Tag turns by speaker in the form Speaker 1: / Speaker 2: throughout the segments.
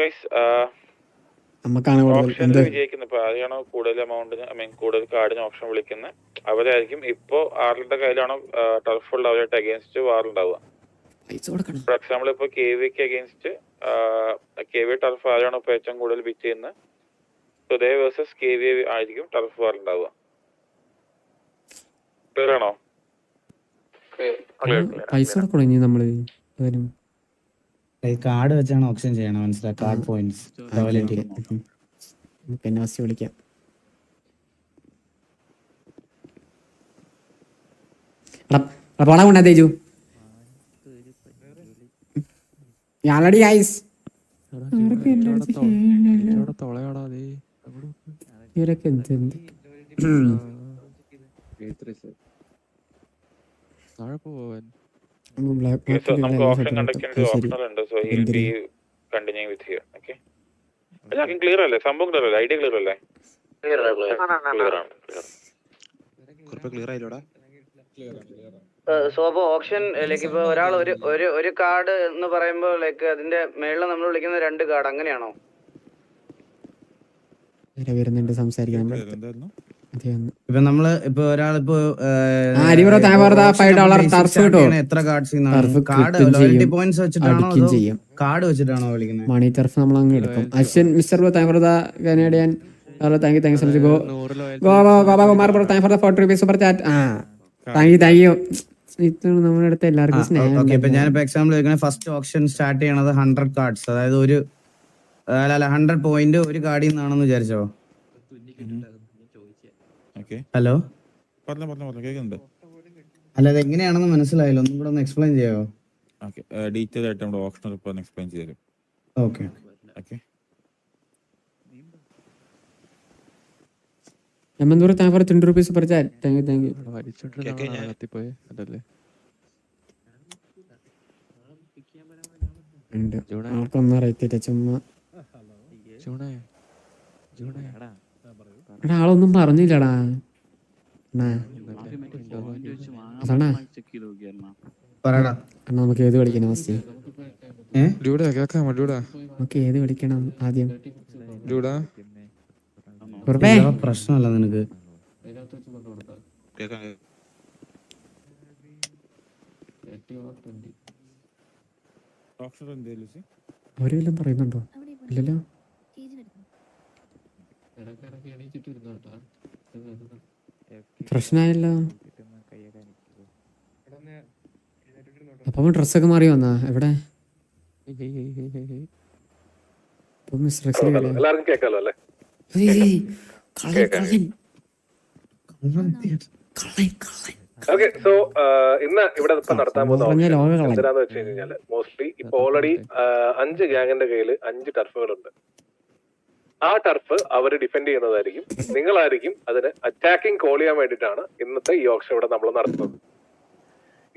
Speaker 1: Guys
Speaker 2: നമുക്കാണ്
Speaker 1: ഓപ്ഷനിൽ വിജയിക്കുന്നത്. ഇപ്പൊ ആരെയാണോ കൂടുതൽ എമൗണ്ടിന് കൂടുതൽ കാർഡിന് ഓപ്ഷൻ വിളിക്കുന്നത് അവരായിരിക്കും. ഇപ്പോ ആരുടെ കയ്യിലാണോ ടർഫ് ഉള്ള അവരായിട്ട് അഗേൻസ്റ്റ് വാർ ഉണ്ടാവുക. ഫോർ എക്സാമ്പിൾ ഇപ്പൊ KVക്ക് അഗേൻസ്റ്റ് KV ടർഫ് ആരാണോ ഇപ്പൊ ഏറ്റവും കൂടുതൽ ബിറ്റ് ചെയ്യുന്നത് സുധേ വേഴ്സസ് KV ആയിരിക്കും ടർഫ് വാർ ഉണ്ടാവുക. ക്ലിയർ ആണോ?
Speaker 2: പൈസ കൊടുക്കണം നമ്മള്
Speaker 3: കാർഡ് വെച്ചാണ് ഓപ്ഷൻ ചെയ്യണം. മനസ്സിലായി? കാർഡ് പോയിന്റ്സ്
Speaker 2: വിളിക്കാം. തേജു ഞാനടി ഐസ് ഇവരൊക്കെ എന്ത്
Speaker 1: നമുക്ക് ഓപ്ഷൻ കണ്ടക്ട് ചെയ്യാൻ ഓപ്ഷണൽ ഉണ്ട്. So he will be continuing with here. Okay, എല്ലാവർക്കും ക്ലിയർ അല്ലേ? സംഭവം ക്ലിയർ അല്ലേ? ഐഡിയ ക്ലിയർ അല്ലേ? ക്ലിയർ ആണ്.
Speaker 4: ക്ലിയർ ആയില്ലോടാ.
Speaker 5: സോ അപ്പൊ ഓപ്ഷൻ ലൈക്ക് ഇപ്പൊ ഒരാൾ ഒരു കാർഡ് എന്ന് പറയുമ്പോ ലൈക്ക് അതിന്റെ മേളിൽ നമ്മൾ വിളിക്കുന്ന 2 കാർഡ് അങ്ങനെയാണോ?
Speaker 2: വരുന്നുണ്ട് സംസാരിക്കാൻ.
Speaker 3: ഇപ്പൊ നമ്മള് ഇപ്പൊ ഒരാളിപ്പോ എത്ര കാർഡ്സ് ലോയൽറ്റി പോയിന്റ്സ് വെച്ചിട്ടാണോ കാർഡ് വെച്ചിട്ടാണോ വിളിക്കുന്നത്?
Speaker 2: മണി ടർഫ് നമ്മൾ അങ്ങ് എടുക്കും. Ashwin mister thanks Canadian thank so much. നമ്മുടെ അടുത്ത് എല്ലാവർക്കും സ്നേഹം.
Speaker 3: ഞാനിപ്പോ എക്സാമ്പിൾ ഫസ്റ്റ് ഓപ്ഷൻ സ്റ്റാർട്ട് ചെയ്യണത് 100 കാർഡ്സ്, അതായത് 100 പോയിന്റ് ഒരു കാർഡിൽ നിന്നാണെന്ന് വിചാരിച്ചോ? ഹലോ, അല്ല അത് എങ്ങനെയാണെന്ന് മനസ്സിലായില്ല, ഒന്നും കൂടെ ഒന്ന് എക്സ്പ്ലെയിൻ ചെയ്യാവോ?
Speaker 4: ഡീറ്റെയിൽ ആയിട്ട് നമ്മുടെ ഓപ്ഷണൽ ഇപ്പോൾ എക്സ്പ്ലെയിൻ ചെയ്തു.
Speaker 3: Okay
Speaker 4: okay.
Speaker 2: ₹20 super chat. Thank you. ആൾക്കൊന്നും അറിയത്തില്ല, ചുമ്മാ ആളൊന്നും പറഞ്ഞില്ലടാ. നമുക്ക് ഏത് കളിക്കണം? നമുക്ക് ഏത് കളിക്കണം ആദ്യം?
Speaker 3: പ്രശ്നമല്ല നിനക്ക്.
Speaker 2: ഒരു വല്ലതും പറയുന്നുണ്ടോ? ഇല്ലല്ലോ. പ്രശ്നമായല്ലോ. അപ്പൊ ഡ്രസ്സൊക്കെ മാറി വന്നാ എവിടെ?
Speaker 1: എല്ലാവർക്കും കേൾക്കാലോ അല്ലേ? ഓക്കെ, സോ ഇന്ന് ഇവിടെ ഇപ്പൊ നടത്താൻ പോകുന്ന എന്താന്ന് വെച്ച് കഴിഞ്ഞാല് മോസ്റ്റ്ലി ഇപ്പൊ ഓൾറെഡി 5 ഗ്യാങ്ങിന്റെ കയ്യിൽ 5 ടർഫുകളുണ്ട്. ആ ടർഫ് അവർ ഡിഫെൻഡ് ചെയ്യുന്നതായിരിക്കും. നിങ്ങളായിരിക്കും അതിന് അറ്റാക്കിംഗ് കോൾ ചെയ്യാൻ വേണ്ടിയിട്ടാണ് ഇന്നത്തെ ഈ ഓപ്ഷൻ ഇവിടെ നമ്മൾ നടത്തുന്നത്.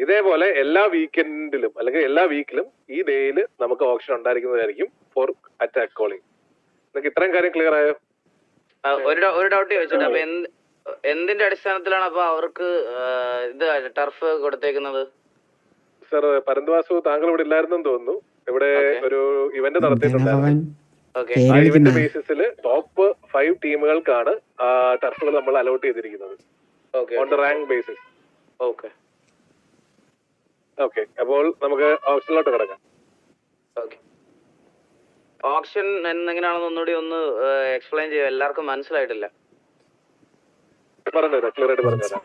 Speaker 1: ഇതേപോലെ എല്ലാ വീക്കെൻഡിലും അല്ലെങ്കിൽ എല്ലാ വീക്കിലും ഈ ഡേയിൽ നമുക്ക് ഓപ്ഷൻ ഉണ്ടായിരിക്കുന്നതായിരിക്കും ഫോർ അറ്റാക്ക് കോളിംഗ്. നിങ്ങൾക്ക് ഇത്രയും കാര്യം ക്ലിയർ ആയോ?
Speaker 5: ഒരു ഡൗട്ട് ചോദിച്ചിട്ട്, അപ്പൊ എന്തിന്റെ അടിസ്ഥാനത്തിലാണ് അപ്പൊ അവർക്ക് ഇത് ടർഫ് കൊടുത്തേക്കുന്നത്?
Speaker 1: സർ, പരന്തുവാസു താങ്കൾ ഇവിടെ ഇല്ലായിരുന്നെന്ന് തോന്നുന്നു. ഇവിടെ ഒരു ഇവന്റ് നടത്തിയിട്ടുണ്ടായിരുന്നു. ആ ഇവന്റ് ബേസിസിൽ ടോപ്പ് 5 ടീമുകൾക്കാണ് ടർഫുകൾ നമ്മൾ അലോട്ട് ചെയ്തിരിക്കുന്നത് on the rank basis. Okay, അപ്പോൾ നമുക്ക് ഓപ്ഷനിലോട്ട് കിടക്കാം.
Speaker 5: ഓപ്ഷൻ എങ്ങനെയാണെന്ന് ഒന്നുകൂടി ഒന്ന് എക്സ്പ്ലെയിൻ ചെയ്യാം, എല്ലാവർക്കും മനസ്സിലായിട്ടില്ല.
Speaker 1: പറഞ്ഞുതരാം, ക്ലിയർ ആയിട്ട് പറഞ്ഞുതരാം.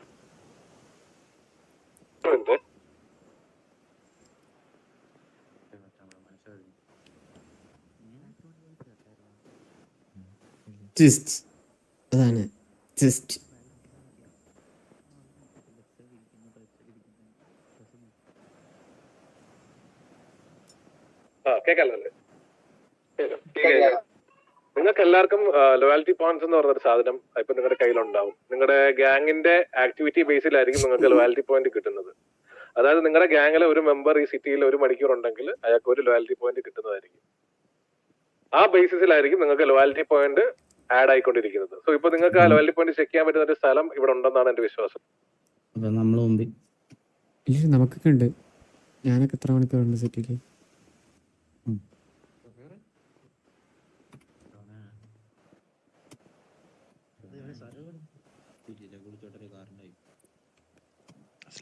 Speaker 2: അതാണ് ജസ്റ്റ്
Speaker 1: കേൾക്കാല്ലേ? നിങ്ങൾക്ക് എല്ലാവർക്കും ലോയാലിറ്റി പോയിന്റ്സ് എന്ന് പറഞ്ഞൊരു സാധനം ഇപ്പൊ നിങ്ങളുടെ കയ്യിലുണ്ടാവും. നിങ്ങളുടെ ഗ്യാങ്ങിന്റെ ആക്ടിവിറ്റി ബേസിലായിരിക്കും നിങ്ങൾക്ക് ലോയാലിറ്റി പോയിന്റ് കിട്ടുന്നത്. അതായത് നിങ്ങളുടെ ഗ്യാങ്ങിലെ ഒരു മെമ്പർ ഈ സിറ്റിയിൽ 1 മണിക്കൂർ ഉണ്ടെങ്കിൽ അയാൾക്ക് 1 ലോയാലിറ്റി പോയിന്റ് കിട്ടുന്നതായിരിക്കും. ആ ബേസിസിലായിരിക്കും നിങ്ങൾക്ക് ലോയാലിറ്റി പോയിന്റ് ആഡ് ആയിക്കൊണ്ടിരിക്കുന്നത്. സോ ഇപ്പൊ നിങ്ങൾക്ക് ആ ലോയാലിറ്റി പോയിന്റ് ചെക്ക് ചെയ്യാൻ പറ്റുന്ന ഒരു സ്ഥലം ഇവിടെ ഉണ്ടെന്നാണ് എന്റെ വിശ്വാസം.
Speaker 2: നമുക്കൊക്കെ ഉണ്ട്. ഞാനൊക്കെ എത്ര മണിക്കൂറുണ്ട് സിറ്റിയില്?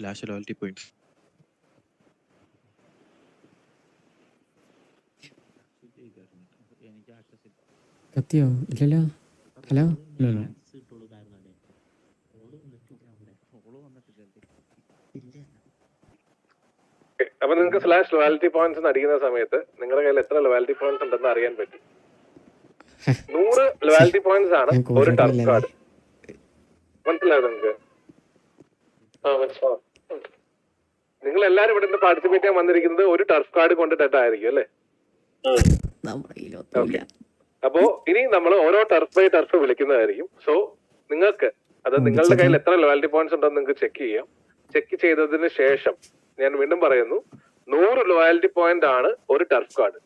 Speaker 4: /loyalty points.
Speaker 2: കത്തിയോ? ഇല്ലല്ലോ. ഹലോ.
Speaker 1: അപ്പൊ നിങ്ങൾക്ക് /loyalty points അടിക്കുന്ന സമയത്ത് നിങ്ങളുടെ കയ്യിൽ എത്ര ലോയാലിറ്റി പോയിന്റ്സ് ഉണ്ടെന്ന് അറിയാൻ പറ്റും. 100 ലോയാലിറ്റി പോയിന്റ്സ് ആണ് ഒരു ടർഫ് കാർഡ്. മനസ്സിലായോ നിങ്ങൾക്ക്? നിങ്ങൾ എല്ലാരും ഇവിടെ നിന്ന് പാർട്ടിസിപ്പേറ്റ് ചെയ്യാൻ വന്നിരിക്കുന്നത് ഒരു ടർഫ് കാർഡ് കൊണ്ടിട്ടായിരിക്കും അല്ലേ? അപ്പോ ഇനി നമ്മൾ ഓരോ ടർഫ് ബൈ ടർഫ് വിളിക്കുന്നതായിരിക്കും. സോ നിങ്ങൾക്ക് അത് നിങ്ങളുടെ കയ്യിൽ എത്ര ലോയാലിറ്റി പോയിന്റ്സ് ഉണ്ടെന്ന് നിങ്ങൾക്ക് ചെക്ക് ചെയ്യാം. ചെക്ക് ചെയ്തതിന് ശേഷം ഞാൻ വീണ്ടും പറയുന്നു, 100 ലോയാലിറ്റി പോയിന്റ് ആണ് ഒരു ടർഫ് കാർഡ്.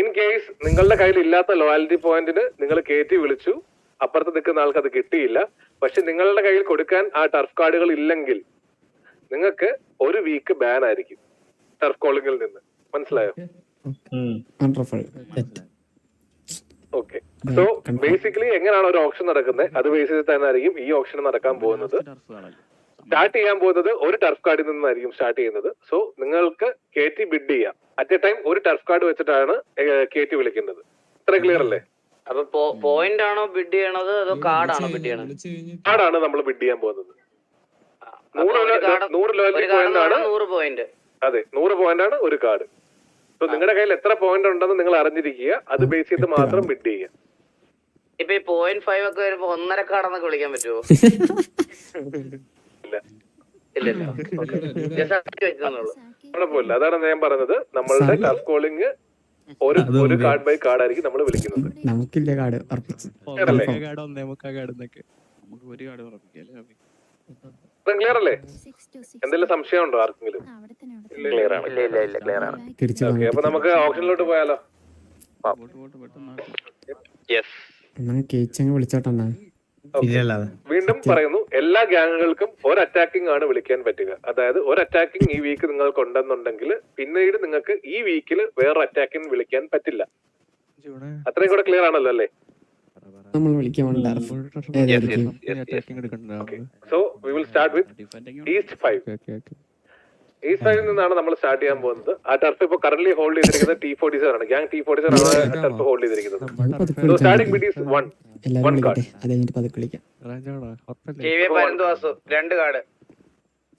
Speaker 1: ഇൻ കേസ് നിങ്ങളുടെ കയ്യിൽ ഇല്ലാത്ത ലോയാലിറ്റി പോയിന്റിന് നിങ്ങൾ കയറ്റി വിളിച്ചു, അപ്പുറത്ത് നിൽക്കുന്ന ആൾക്ക് അത് കിട്ടിയില്ല, പക്ഷെ നിങ്ങളുടെ കയ്യിൽ കൊടുക്കാൻ ആ ടർഫ് കാർഡുകൾ ഇല്ലെങ്കിൽ നിങ്ങൾക്ക് ഒരു വീക്ക് ബാൻ ആയിരിക്കും ടർഫ് കോളിംഗിൽ നിന്ന്. മനസ്സിലായോ? ഓക്കെ. സോ ബേസിക്കലി എങ്ങനെയാണ് ഒരു ഓപ്ഷൻ നടക്കുന്നത് അത് ബേസ് ചെയ്ത് തന്നെ ആയിരിക്കും ഈ ഓപ്ഷൻ നടക്കാൻ പോകുന്നത്. സ്റ്റാർട്ട് ചെയ്യാൻ പോകുന്നത് ഒരു ടർഫ് കാർഡിൽ നിന്നായിരിക്കും സ്റ്റാർട്ട് ചെയ്യുന്നത്. സോ നിങ്ങൾക്ക് കയറ്റി ബിഡ് ചെയ്യാം. അറ്റ് എ ടൈം ഒരു ടർഫ് കാർഡ് വെച്ചിട്ടാണ് കയറ്റി വിളിക്കുന്നത്. ഇത്ര ക്ലിയർ അല്ലേ?
Speaker 5: അപ്പൊ പോയിന്റ് ആണോ ബിഡ് ചെയ്യണത് അതോ കാർഡാണോ ബിഡ് ചെയ്യണത്?
Speaker 1: കാർഡാണ് നമ്മൾ ബിഡ് ചെയ്യാൻ പോകുന്നത്. 100 ലോയൽറ്റി പോയിന്റ് ആണ്.
Speaker 5: 100 പോയിന്റ്.
Speaker 1: അതെ, 100 പോയിന്റ് ആണ് ഒരു കാർഡ്. സോ നിങ്ങളുടെ കയ്യിൽ എത്ര പോയിന്റ് ഉണ്ടെന്ന് നിങ്ങൾ അറിഞ്ഞിരിക്കുക. അത് ബേസ് ചെയ്ത് മാത്രം ബിഡ് ചെയ്യുക.
Speaker 5: ഇപ്പൊ ഈ 0.5 ഒക്കെ വരുമ്പോ 1.5 കാർഡെന്നൊക്കെ വിളിക്കാൻ പറ്റുമോ? ഇല്ലല്ലോ.
Speaker 1: കുഴപ്പമില്ല. അതാണ് ഞാൻ പറഞ്ഞത്. നമ്മളുടെ ടർഫ് കോളിംഗ് ഒരു കാർഡ് ബൈ കാർഡ് ആയിരിക്കും നമ്മൾ വിളിക്കുന്നത്.
Speaker 2: നമുക്കില്ല കാർഡ്.
Speaker 1: ക്ലിയർ അല്ലേ? എന്തെങ്കിലും സംശയം ഉണ്ടോ ആർക്കെങ്കിലും? ഓക്കെ, അപ്പൊ നമുക്ക് ഓപ്ഷനിലോട്ട് പോയാലോ?
Speaker 2: വിളിച്ചോട്ടെ.
Speaker 1: വീണ്ടും പറയുന്നു, എല്ലാ ഗ്യാങ്ങുകൾക്കും ഒരു അറ്റാക്കിംഗ് ആണ് വിളിക്കാൻ പറ്റുക. അതായത് ഒരു അറ്റാക്കിംഗ് ഈ വീക്ക് നിങ്ങൾക്ക് ഉണ്ടെന്നുണ്ടെങ്കിൽ പിന്നീട് നിങ്ങൾക്ക് ഈ വീക്കിൽ വേറൊരു അറ്റാക്കിംഗ് വിളിക്കാൻ പറ്റില്ല. അത്രയും കൂടെ ക്ലിയർ ആണല്ലോ അല്ലേ?
Speaker 2: നമ്മൾ വിളിക്കാൻ
Speaker 1: so we will start with east 5. East 5 നിന്നാണ് നമ്മൾ സ്റ്റാർട്ട് ചെയ്യാൻ പോകുന്നത്. ആ ടർഫ് ഇപ്പൊ കറന്റ് ഹോൾഡ് ചെയ്തിരിക്കുന്നത് T47 ആണ്. ഗ്യാങ് T47 ആണ് ടർഫ് ഹോൾഡ് ചെയ്തിരിക്കുന്നത്. So starting bid is 1 card.
Speaker 5: രണ്ട് കാർഡ്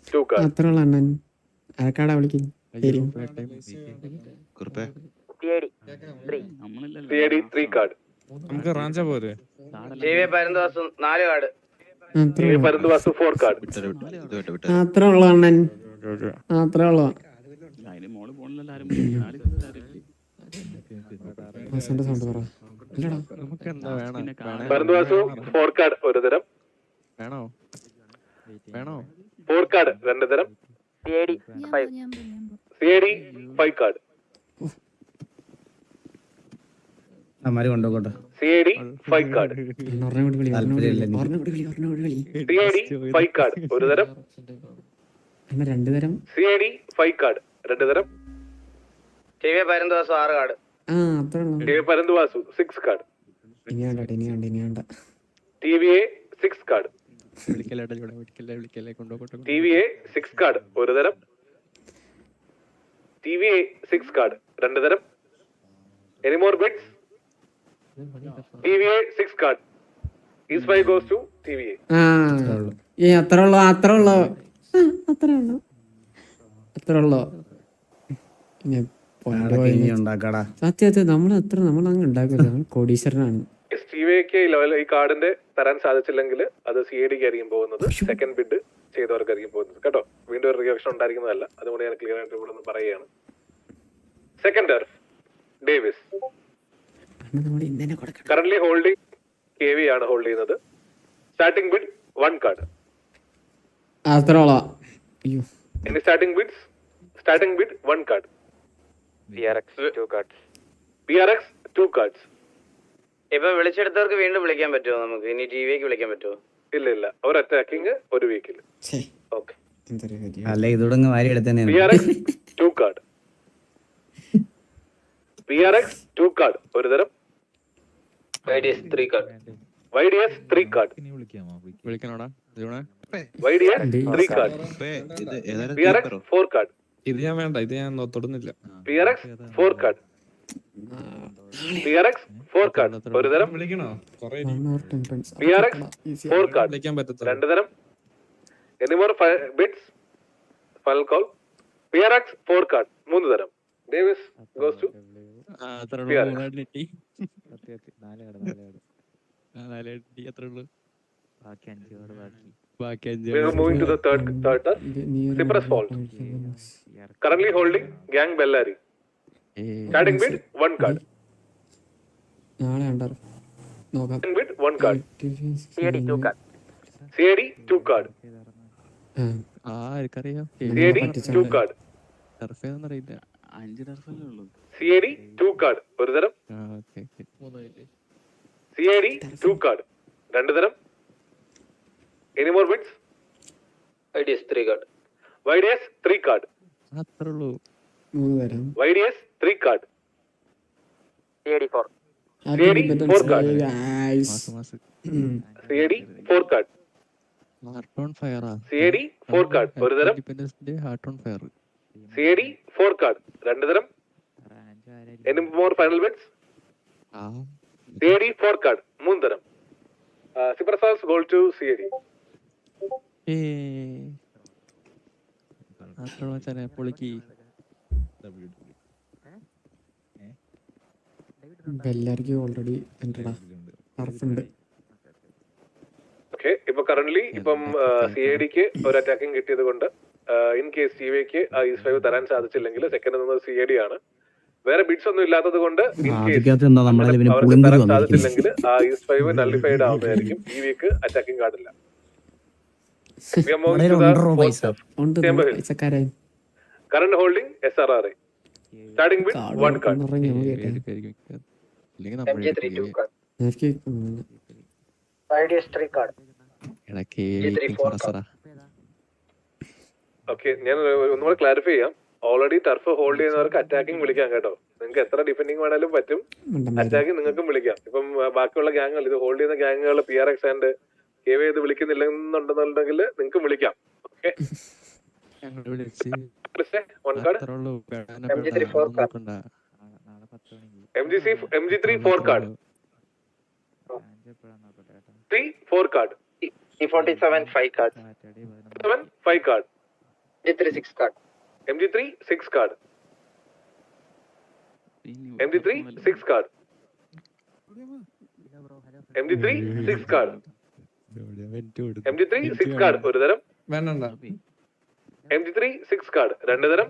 Speaker 1: 2 കാർഡ്.
Speaker 2: അത്രയുള്ള അണ്ണൻ ആരക്കാടാ വിളിക്കും?
Speaker 1: CID 3 card.
Speaker 4: നമുക്ക് റാഞ്ച പോരെ?
Speaker 5: പരന്തുവാസു 4 കാർഡ്.
Speaker 1: പരന്തുവാസു 4 കാർഡ്.
Speaker 2: അത്ര ഉള്ള അണ്ണൻ. അത്ര ഉള്ള സൗണ്ട് പറ.
Speaker 1: പരന്തുവാസു 4 കാർഡ് ഒരു തരം. 4 കാർഡ് 2 തരം. CID 5 card.
Speaker 3: കൊണ്ടോട്ടെ.
Speaker 1: CID 5 card. CID 5 കാർഡ് ഒരു തരം.
Speaker 2: 2 തരം.
Speaker 1: CID 5 കാർഡ് 2 തരം.
Speaker 5: പരന്തുവാസു 6 കാർഡ്.
Speaker 1: പരന്തുവാസു 6 card. TVA 6 card. TVA 6 card ഒരു തരം. TVA 6 കാർഡ് 2 തരം. Any more bids? TVA 6 card. East 5 goes to TVA.
Speaker 2: അത്ര ഉള്ളോ. സത്യത്തെ നമ്മൾ അങ്ങ് ഉണ്ടാക്കില്ല. കോടീശ്വരനാണ്.
Speaker 1: TVക്ക് ഈ കാർഡിന്റെ തരാൻ സാധിച്ചില്ലെങ്കിൽ അത് CIDക്ക് ആയിരിക്കും പോകുന്നത്. സെക്കൻഡ് ബിഡ് ചെയ്തവർക്കായിരിക്കും പോകുന്നത് കേട്ടോ. വീണ്ടും ഒരു റിയാക്ഷൻ ഉണ്ടായിരിക്കുന്നതല്ല. അതുകൊണ്ട് ഞാൻ ക്ലിയർ ആയിട്ട് ഇവിടെ നിന്ന് പറയുകയാണ്. Second turf Davis. Currently holding KV ആണ് ഹോൾഡ് ചെയ്യുന്നത്. Starting bid 1 card. Starting bid 1 card.
Speaker 5: PRX 2 card.
Speaker 1: PRX 2 cards.
Speaker 5: ഇപ്പൊ വിളിച്ചെടുത്തവർക്ക് വീണ്ടും വിളിക്കാൻ പറ്റുമോ? നമുക്ക് ഇനി TVക്ക് വിളിക്കാൻ പറ്റുമോ?
Speaker 1: ഇല്ല. ഒരു അറ്റാക്കിംഗ് ഒരു വീക്കിൽ. ഓക്കെ.
Speaker 3: അല്ല ഇതോടങ്ങ് വാരി എടുത്തന്നെ.
Speaker 1: PRX 2 card. PRX 2 കാർഡ് ഒരു തരം.
Speaker 5: YDS 3 card.
Speaker 1: YDS 3 card.
Speaker 4: വിളിക്കണോടാ?
Speaker 1: YDS 3 card. PRX 4 card.
Speaker 4: ഇത് ഞാൻ വേണ്ട, ഇത് ഞാൻ തൊടുന്നില്ല.
Speaker 1: PRX 4 card. PRX 4 card. ഒരു തരം.
Speaker 4: വിളിക്കണോ? കൊറേ
Speaker 1: PRX 4 card.
Speaker 4: വിളിക്കാൻ പറ്റത്തില്ല.
Speaker 1: രണ്ട് തരം. Any more bits? Final call. PRX 4 card. മൂന്ന് തരം. Davis goes to PRX. We are moving to the third turn. Cypress Falls. Currently holding Gang Bellary. Starting bid 1 card.
Speaker 2: നാളെ ഉണ്ടാവും നോക്കാം.
Speaker 1: Starting bid 1 card. CAD 2 card. CAD 2 card. CAD 2 card. ഒരു തരം. CAD 2 card. രണ്ട് തരം. Any more bids? YDS 3 card. YDS 3 card.
Speaker 2: മൂന്ന് തരം.
Speaker 1: YDS 3 card. CAD 4 card. CAD 4 card. CAD 4 card. ഒരു തരം. CAD 4 card. രണ്ട് തരം. Any more final bids? CAD 4 card. മൂന്ന് തരം. Cypress goal to CAD.
Speaker 2: എല്ലാവർക്കും ഓൾറെഡി ടർഫുണ്ട്.
Speaker 1: ഓക്കെ, ഇപ്പൊ കറന്റ് ഇപ്പം CADക്ക് ഒരു അറ്റാക്കിംഗ് കിട്ടിയത് കൊണ്ട് ഇൻ കേസ് CVക്ക് ആ ഈസ് 5 തരാൻ സാധിച്ചില്ലെങ്കിൽ സെക്കൻഡ് നിന്നത് CAD ആണ്. വേറെ ബിഡ്സ് ഒന്നും ഇല്ലാത്തത് കൊണ്ട് ഇൻ കേസ് അവർക്ക് തരാൻ സാധിച്ചില്ലെങ്കിൽ ആ ഈസ് 5 നള്ളിഫൈഡ് ആവുന്നതായിരിക്കും. ഈ വീക്ക് അറ്റാക്കിംഗ് കാർഡില്ല. Current holding SRRA. Starting with 1 card.
Speaker 5: MG3 2 card. YDS 3 card. MG3 4 card.
Speaker 1: Okay, ഞാൻ ഒന്നുകൂടെ ക്ലാരിഫൈ ചെയ്യാം. ഓൾറെഡി ടർഫ് ഹോൾഡ് ചെയ്യുന്നവർക്ക് അറ്റാക്കിംഗ് വിളിക്കാം കേട്ടോ. നിങ്ങൾക്ക് എത്ര ഡിഫെൻഡിങ് വേണേലും പറ്റും. അറ്റാക്കിംഗ് നിങ്ങൾക്കും വിളിക്കാം. ഇപ്പം ബാക്കിയുള്ള ഗ്യാങ്ങുകൾ, ഇത് ഹോൾഡ് ചെയ്യുന്ന ഗ്യാങ്ങുകൾ PRX ആൻഡ് KV ഇത് വിളിക്കുന്നില്ലെന്നുണ്ടെന്നുണ്ടെങ്കിൽ നിങ്ങൾക്കും വിളിക്കാം. Okay, MG3 4 card. MG3 4 card. 4 card.
Speaker 5: E47 5 card.
Speaker 1: 5 card.
Speaker 5: MG3 6 card.
Speaker 1: MG3 6 card. MG3 6 card. MG3 6 card. MG3 6 card. ഒരു തരം.
Speaker 4: വേണ്ട.
Speaker 1: MG3 6 card. രണ്ട് തരം.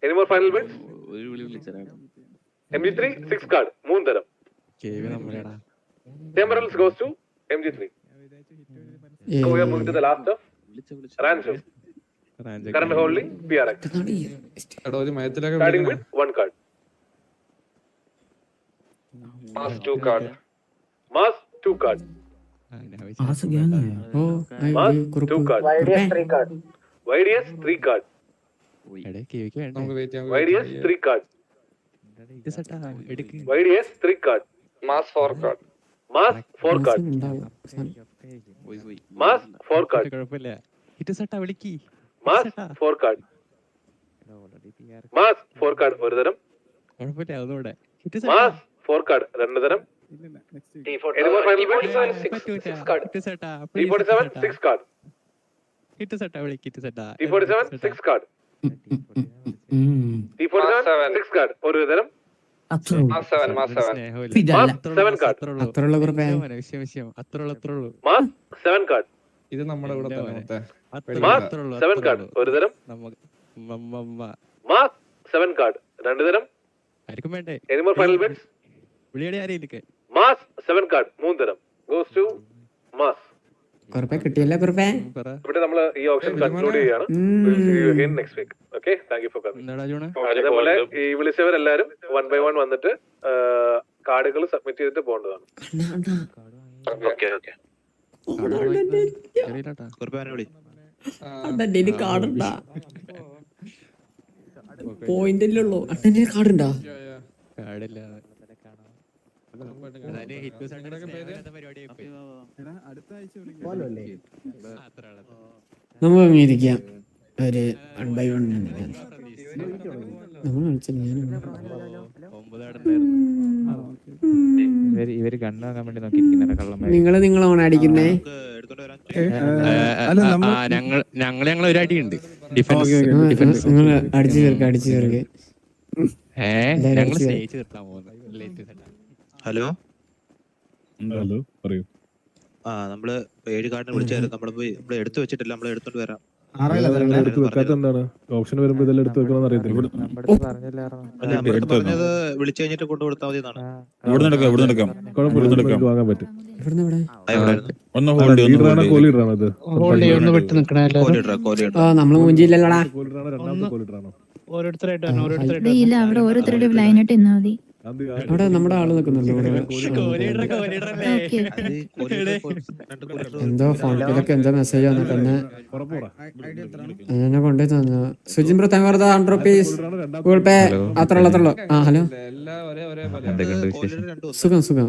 Speaker 1: Any more final bids? MG3 6 card. മൂന്ന് തരം. Temporals goes to MG3. So we are moving to the last of Rancho. Current holding PRX. Starting with 1 card. Mass 2 card. Mass 2 card. Mass 2 card.
Speaker 5: YDS 3 card.
Speaker 1: YDS 3 card. YDS 3 card. YDS 3 card.
Speaker 5: Mass 4 card.
Speaker 1: Mass 4 card. Mass 4 card. Mass 4 card. Mass 4 card. ഒരു തരം. Mass 4 card. രണ്ട് തരം. Any more final bids? T47 6 card. T47 6 card. T47 6 card. T47 6 card. ഒരു തരം. Mass 7 card.
Speaker 2: അത്രയുള്ള കുറിപ്പേ.
Speaker 1: Mass 7 card.
Speaker 4: ഇത് നമ്മുടെ കൂടെ തന്നെ.
Speaker 1: Mass 7 card. ഒരു തരം. Mass 7 card. രണ്ട് തരം. Any more final bids? Mass 7 card. മൂന്ന് തരം. Goes to Mass.
Speaker 2: കുറിപ്പേ കിട്ടിയല്ലേ കുറിപ്പേ.
Speaker 1: ഇവിടെ നമ്മൾ ഈ ഓപ്ഷൻ കൺക്ലൂഡ് ചെയ്യാണ്. We'll see you again next week. Okay, thank you for coming. അതേപോലെ ഈ വിളിച്ചവരെല്ലാരും 1 by 1 വന്നിട്ട് കാർഡുകൾ സബ്മിറ്റ് ചെയ്തിട്ട് പോകേണ്ടതാണ്.
Speaker 2: അണ്ണന്റെ കാർഡുണ്ടാ? പോയിന്റിലുള്ളൂ. അണ്ണന്റെ കാർഡുണ്ടാ? നമുക്ക് അങ്ങ് ഇരിക്കാം ഒരു 1 by 1 നമ്മൾ കളിച്ചില്ല.
Speaker 6: ഇവര് കണ്ണ് വാങ്ങാൻ വേണ്ടി നോക്കിയിരിക്കുന്ന കള്ളന്മാര്.
Speaker 2: നിങ്ങൾ ഓൺ അടിക്കുന്നേ.
Speaker 6: ഞങ്ങൾ ഒരു അടിയുണ്ട് ഡിഫൻസ്.
Speaker 2: നിങ്ങൾ അടിച്ചു ചേർക്ക്
Speaker 6: ഞങ്ങൾ സ്നേഹിച്ച് നിർത്താൻ പോകുന്നത്.
Speaker 7: ഹലോ
Speaker 8: ഹലോ പറയൂ.
Speaker 7: നമ്മള് 7 കാർഡിനെ വിളിച്ചായിരുന്നു. നമ്മള് എടുത്തു വെച്ചിട്ടില്ല, നമ്മള് എടുത്തോണ്ട് വരാം.
Speaker 8: എടുത്ത് വെക്കാത്ത എന്താണ്? ഓപ്ഷൻ വരുമ്പോ ഇതെല്ലാം എടുത്ത് വെക്കണമെന്ന് അറിയത്തില്ല.
Speaker 7: പറഞ്ഞത് വിളിച്ചു കഴിഞ്ഞിട്ട് കൊണ്ടു കൊടുത്താൽ മതി എന്നാണ്.
Speaker 8: കുഴപ്പമില്ല, വാങ്ങാൻ പറ്റും.
Speaker 2: നമ്മള് മൂഞ്ചില്ലല്ലോടാ.
Speaker 9: ഇല്ല, അവിടെ ഓരോരുത്തരുടെ ലൈനായിട്ട് ഇന്നാ മതി.
Speaker 2: അവിടെ നമ്മുടെ ആള് നിൽക്കുന്നുണ്ട്. എന്തോ ഫോണിലൊക്കെ എന്തോ മെസ്സേജ് വന്നിട്ട് എന്നെ കൊണ്ടേ തന്നു. സുജിൻ ബ്രോ താങ്ക് വെറുതെ 100 rupees ഗൂഗിൾ പേ. അത്രയുള്ളൂ. ഹലോ,
Speaker 4: എല്ലാം ഒരേ
Speaker 2: സുഖം.